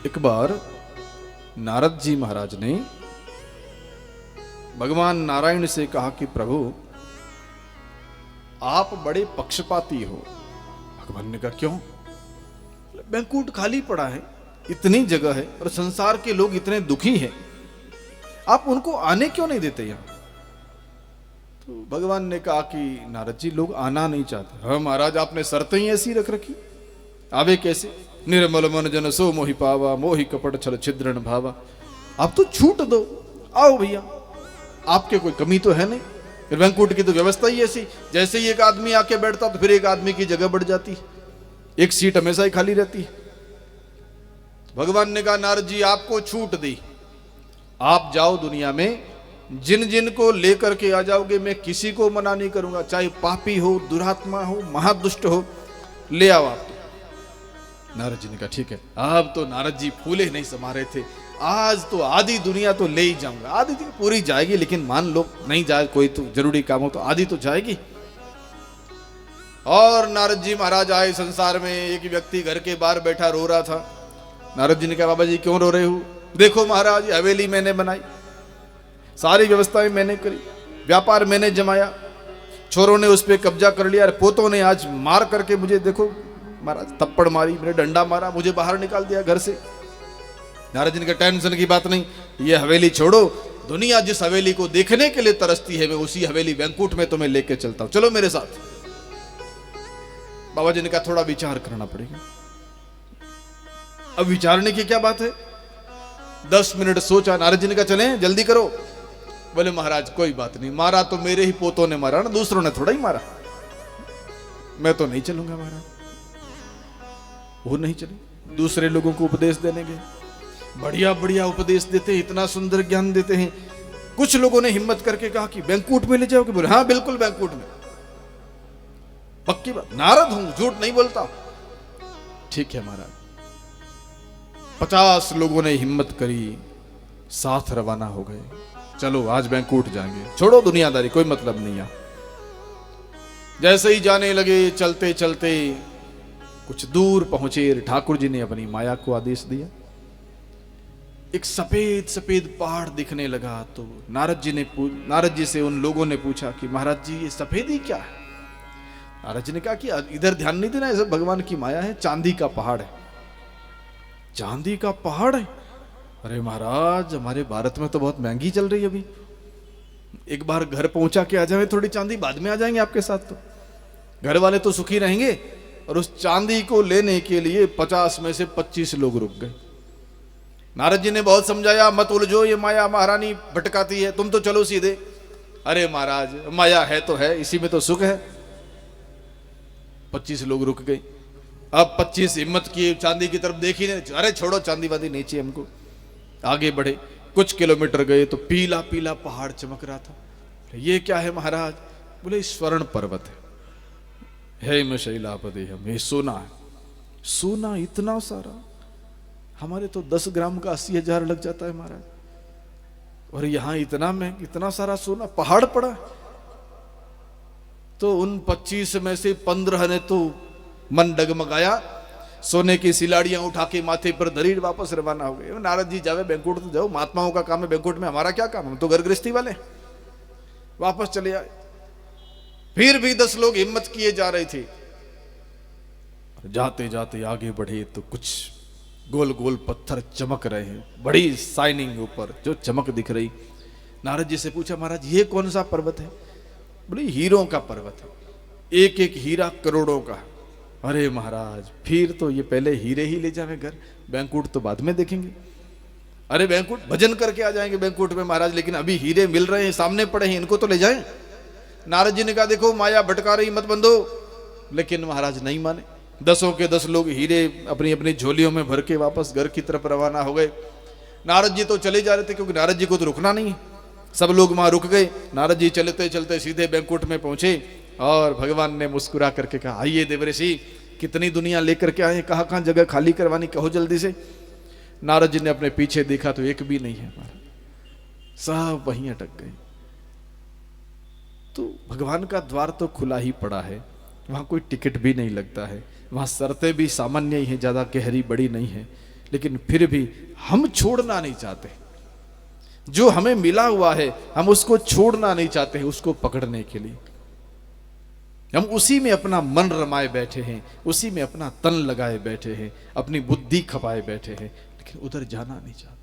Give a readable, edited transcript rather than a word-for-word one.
एक बार नारद जी महाराज ने भगवान नारायण से कहा कि प्रभु आप बड़े पक्षपाती हो। भगवान ने कहा क्यों? बैंकुट खाली पड़ा है, इतनी जगह है और संसार के लोग इतने दुखी हैं, आप उनको आने क्यों नहीं देते यहां? तो भगवान ने कहा कि नारद जी लोग आना नहीं चाहते। हाँ महाराज, आपने शर्तें ही ऐसी रख रखी, आवे कैसे? निर्मल मन जन सो मोहि पावा, मोहि कपट छल छिद्रन भावा। आप तो छूट दो, आओ भैया, आपके कोई कमी तो है नहीं। फिर बैंकुट की तो व्यवस्था ही ऐसी, जैसे ही एक आदमी आके बैठता तो फिर एक आदमी की जगह बढ़ जाती, एक सीट हमेशा ही खाली रहती है। भगवान ने कहा नारद जी आपको छूट दी, आप जाओ दुनिया में, जिन जिन को लेकर के आ जाओगे मैं किसी को मना नहीं करूंगा, चाहे पापी हो, दुरात्मा हो, महादुष्ट हो, ले आओ आप। नारद जी ने कहा ठीक है। अब तो नारद जी फूले नहीं समा रहे थे, आज तो आधी दुनिया तो ले ही जाऊंगा। आधी तो पूरी जाएगी, लेकिन मान लो नहीं जाए, कोई तो जरूरी काम हो तो आधी तो जाएगी। और नारद जी महाराज आए संसार में, एक व्यक्ति घर के बाहर बैठा रो रहा था। नारद जी ने कहा बाबा जी क्यों रो रहे हो? देखो महाराज, हवेली मैंने बनाई, सारी व्यवस्थाएं मैंने करी, व्यापार मैंने जमाया, छोरों ने उस पर कब्जा कर लिया, पोतों ने आज मार करके मुझे देखो महाराज थप्पड़ मारी, मैंने डंडा मारा, मुझे बाहर निकाल दिया घर से। नारद जी ने कहा टेंशन की बात नहीं, ये हवेली छोड़ो, दुनिया जिस हवेली को देखने के लिए तरसती है मैं उसी हवेली बैंकुट में तुम्हें लेके चलता हूं, चलो मेरे साथ। बाबा जी ने कहा थोड़ा विचार करना पड़ेगा। अब विचारने की क्या बात है? 10 मिनट सोचा। नारद जी ने कहा चले जल्दी करो। बोले महाराज कोई बात नहीं, मारा तो मेरे ही पोतों ने मारा ना, दूसरों ने थोड़ा ही मारा, मैं तो नहीं चलूंगा महाराज। वो नहीं चले, दूसरे लोगों को उपदेश देने गए, बढ़िया बढ़िया उपदेश देते हैं, इतना सुंदर ज्ञान देते हैं। कुछ लोगों ने हिम्मत करके कहा कि बैंकुट में ले जाओगे? बोले हाँ बिल्कुल बैंकुट में, पक्की बात, नारद हूं, झूठ नहीं बोलता। ठीक है महाराज। 50 लोगों ने हिम्मत करी, साथ रवाना हो गए, चलो आज बैंकुट जाएंगे, छोड़ो दुनियादारी, कोई मतलब नहीं है। जैसे ही जाने लगे, चलते चलते कुछ दूर पहुंचे, ठाकुर जी ने अपनी माया को आदेश दिया, एक सफेद सफेद पहाड़ दिखने लगा। तो नारद जी से उन लोगों ने पूछा कि महाराज जी ये सफेदी क्या है? नारद जी ने कहा कि इधर ध्यान नहीं देना, ये भगवान की माया है, चांदी का पहाड़ है। चांदी का पहाड़ है? अरे महाराज हमारे भारत में तो बहुत महंगी चल रही है अभी, एक बार घर पहुंचा के आ जाए थोड़ी चांदी, बाद में आ जाएंगे आपके साथ, तो घर वाले तो सुखी रहेंगे। और उस चांदी को लेने के लिए 50 में से 25 लोग रुक गए। नारद जी ने बहुत समझाया, मत उलझो, ये माया महारानी भटकाती है, तुम तो चलो सीधे। अरे महाराज माया है तो है, इसी में तो सुख है। 25 लोग रुक गए। अब 25 हिम्मत किए, चांदी की तरफ देखी नहीं, अरे छोड़ो चांदी वादी नहीं चाहिए हमको। आगे बढ़े, कुछ किलोमीटर गए तो पीला पीला पहाड़ चमक रहा था। ये क्या है महाराज? बोले स्वर्ण पर्वत है, मैं शैलापति हम, ये सोना है। सोना इतना सारा? हमारे तो 10 ग्राम का 80,000 लग जाता है महाराज, और यहां इतना में इतना सारा सोना पहाड़ पड़ा। तो उन 25 में से 15 ने तो मन डगमगाया, सोने की सिलाड़ियां उठा के माथे पर धरी, वापस रवाना हो गए। नारद जी जावे बैंकुट तो जाओ, महात्माओं का काम है बैंकुट में, हमारा क्या काम, हम तो घर गृहस्थी वाले। वापस चले आए। फिर भी 10 लोग हिम्मत किए जा रहे थे। जाते जाते आगे बढ़े तो कुछ गोल गोल पत्थर चमक रहे हैं, बड़ी शाइनिंग ऊपर जो चमक दिख रही। नारद जी से पूछा महाराज ये कौन सा पर्वत है? बोले हीरों का पर्वत है, एक एक हीरा करोड़ों का। अरे महाराज फिर तो ये पहले हीरे ही ले जावे घर, बैंकुट तो बाद में देखेंगे। अरे बैंकुट भजन करके आ जाएंगे बैंकुट में महाराज, लेकिन अभी हीरे मिल रहे हैं, सामने पड़े हैं, इनको तो ले जाएं। नारद जी ने कहा देखो माया भटका रही, मत बंदो। लेकिन महाराज नहीं माने। 10 के 10 लोग हीरे अपनी अपनी झोलियों में भर के वापस घर की तरफ रवाना हो गए। नारद जी तो चले जा रहे थे, क्योंकि नारद जी को तो रुकना नहीं है, सब लोग वहां रुक गए। नारद जी चलते चलते सीधे बैंकुट में पहुंचे, और भगवान ने मुस्कुरा करके कहा आइए देवऋषि, कितनी दुनिया लेकर के आए, कहां कहां जगह खाली करवानी, कहो जल्दी से। नारद जी ने अपने पीछे देखा तो एक भी नहीं है, सब वहीं अटक गए। तो भगवान का द्वार तो खुला ही पड़ा है, वहां कोई टिकट भी नहीं लगता है, वहां शर्तें भी सामान्य ही है, ज्यादा गहरी बड़ी नहीं है। लेकिन फिर भी हम छोड़ना नहीं चाहते। जो हमें मिला हुआ है हम उसको छोड़ना नहीं चाहते हैं, उसको पकड़ने के लिए हम उसी में अपना मन रमाए बैठे हैं, उसी में अपना तन लगाए बैठे हैं, अपनी बुद्धि खपाए बैठे हैं, लेकिन उधर जाना नहीं चाहते।